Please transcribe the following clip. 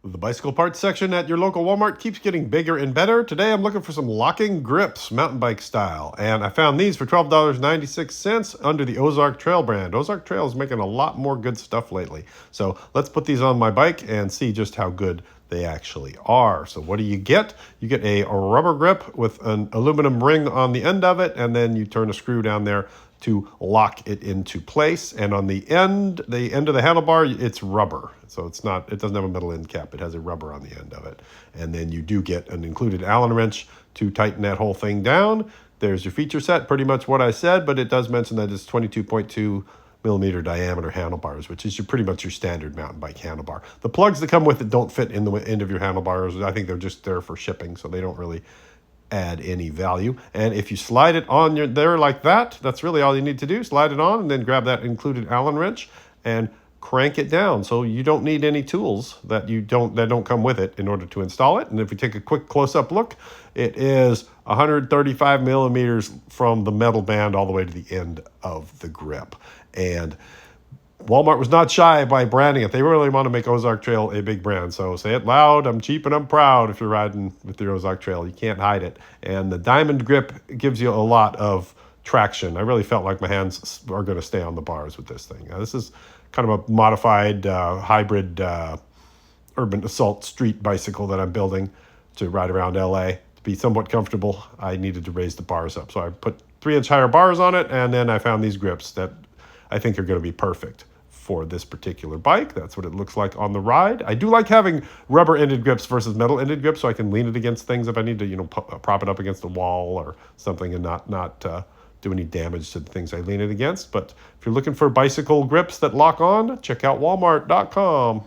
The bicycle parts section at your local Walmart keeps getting bigger and better. Today I'm looking for some locking grips, mountain bike style. And I found these for $12.96 under the Ozark Trail brand. Ozark Trail is making a lot more good stuff lately. So let's put these on my bike and see just how good they actually are. So what do you get? You get a rubber grip with an aluminum ring on the end of it, and then you turn a screw down there to lock it into place. And on the end of the handlebar, it's rubber. So it doesn't have a metal end cap. It has a rubber on the end of it. And then you do get an included Allen wrench to tighten that whole thing down. There's your feature set, pretty much what I said, but it does mention that it's 22.2 millimeter diameter handlebars, which is pretty much your standard mountain bike handlebar. The plugs that come with it don't fit in the end of your handlebars. I think they're just there for shipping, so they don't really add any value. And if you slide it on there like that, that's really all you need to do. Slide it on and then grab that included Allen wrench and crank it down. So you don't need any tools that don't come with it in order to install it. And if we take a quick close-up look, it is 135 millimeters from the metal band all the way to the end of the grip. And Walmart was not shy by branding it. They really want to make Ozark Trail a big brand. So say it loud, I'm cheap and I'm proud if you're riding with your Ozark Trail. You can't hide it. And the diamond grip gives you a lot of traction. I really felt like my hands are going to stay on the bars with this thing. Now, this is kind of a modified hybrid urban assault street bicycle that I'm building to ride around LA. To be somewhat comfortable, I needed to raise the bars up. So I put 3-inch higher bars on it, and then I found these grips that I think are going to be perfect for this particular bike. That's what it looks like on the ride. I do like having rubber-ended grips versus metal-ended grips, so I can lean it against things if I need to, prop it up against a wall or something and not do any damage to the things I lean it against. But if you're looking for bicycle grips that lock on, check out walmart.com.